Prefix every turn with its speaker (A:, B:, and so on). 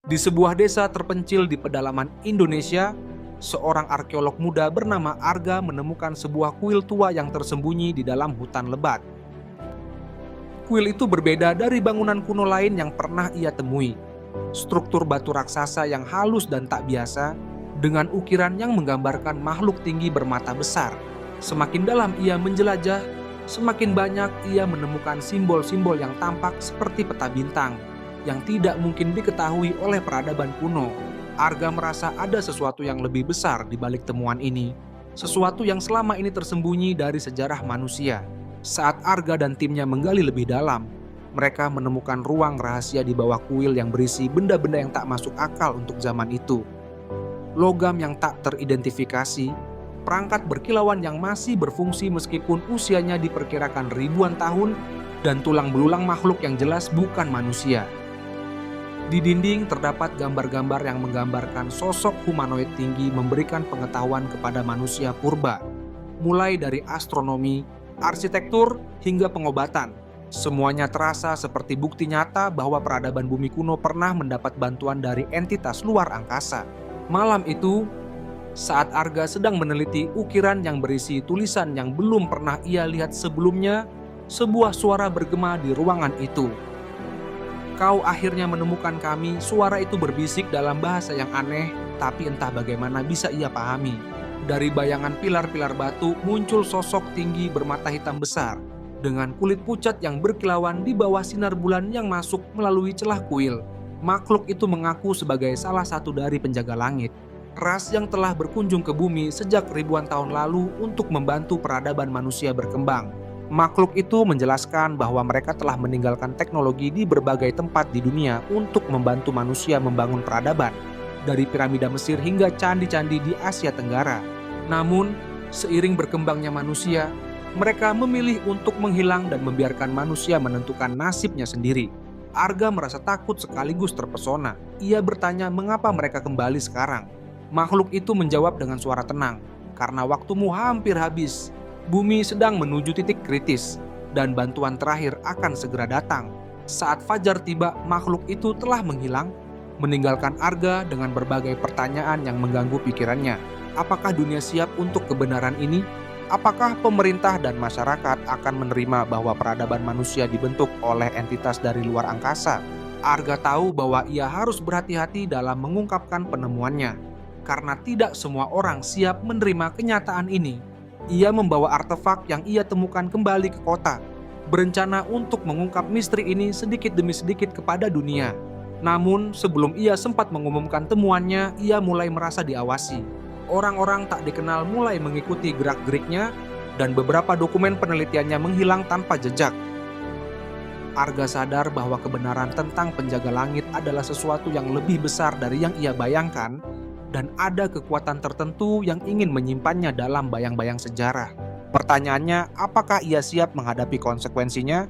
A: Di sebuah desa terpencil di pedalaman Indonesia, seorang arkeolog muda bernama Arga menemukan sebuah kuil tua yang tersembunyi di dalam hutan lebat. Kuil itu berbeda dari bangunan kuno lain yang pernah ia temui. Struktur batu raksasa yang halus dan tak biasa, dengan ukiran yang menggambarkan makhluk tinggi bermata besar. Semakin dalam ia menjelajah, semakin banyak ia menemukan simbol-simbol yang tampak seperti peta bintang, yang tidak mungkin diketahui oleh peradaban kuno. Arga merasa ada sesuatu yang lebih besar di balik temuan ini, sesuatu yang selama ini tersembunyi dari sejarah manusia. Saat Arga dan timnya menggali lebih dalam, mereka menemukan ruang rahasia di bawah kuil yang berisi benda-benda yang tak masuk akal untuk zaman itu. Logam yang tak teridentifikasi, perangkat berkilauan yang masih berfungsi meskipun usianya diperkirakan ribuan tahun, dan tulang belulang makhluk yang jelas bukan manusia. Di dinding terdapat gambar-gambar yang menggambarkan sosok humanoid tinggi memberikan pengetahuan kepada manusia purba, mulai dari astronomi, arsitektur, hingga pengobatan. Semuanya terasa seperti bukti nyata bahwa peradaban bumi kuno pernah mendapat bantuan dari entitas luar angkasa. Malam itu, saat Arga sedang meneliti ukiran yang berisi tulisan yang belum pernah ia lihat sebelumnya, sebuah suara bergema di ruangan itu. "Kau akhirnya menemukan kami." Suara itu berbisik dalam bahasa yang aneh, tapi entah bagaimana bisa ia pahami. Dari bayangan pilar-pilar batu muncul sosok tinggi bermata hitam besar, dengan kulit pucat yang berkilauan di bawah sinar bulan yang masuk melalui celah kuil. Makhluk itu mengaku sebagai salah satu dari penjaga langit, ras yang telah berkunjung ke bumi sejak ribuan tahun lalu untuk membantu peradaban manusia berkembang. Makhluk itu menjelaskan bahwa mereka telah meninggalkan teknologi di berbagai tempat di dunia untuk membantu manusia membangun peradaban, dari piramida Mesir hingga candi-candi di Asia Tenggara. Namun, seiring berkembangnya manusia, mereka memilih untuk menghilang dan membiarkan manusia menentukan nasibnya sendiri. Arga merasa takut sekaligus terpesona. Ia bertanya mengapa mereka kembali sekarang. Makhluk itu menjawab dengan suara tenang, "Karena waktumu hampir habis. Bumi sedang menuju titik kritis, dan bantuan terakhir akan segera datang." Saat fajar tiba, makhluk itu telah menghilang, meninggalkan Arga dengan berbagai pertanyaan yang mengganggu pikirannya. Apakah dunia siap untuk kebenaran ini? Apakah pemerintah dan masyarakat akan menerima bahwa peradaban manusia dibentuk oleh entitas dari luar angkasa? Arga tahu bahwa ia harus berhati-hati dalam mengungkapkan penemuannya, karena tidak semua orang siap menerima kenyataan ini. Ia membawa artefak yang ia temukan kembali ke kota, berencana untuk mengungkap misteri ini sedikit demi sedikit kepada dunia. Namun, sebelum ia sempat mengumumkan temuannya, ia mulai merasa diawasi. Orang-orang tak dikenal mulai mengikuti gerak-geriknya, dan beberapa dokumen penelitiannya menghilang tanpa jejak. Arga sadar bahwa kebenaran tentang penjaga langit adalah sesuatu yang lebih besar dari yang ia bayangkan, dan ada kekuatan tertentu yang ingin menyimpannya dalam bayang-bayang sejarah. Pertanyaannya, apakah ia siap menghadapi konsekuensinya?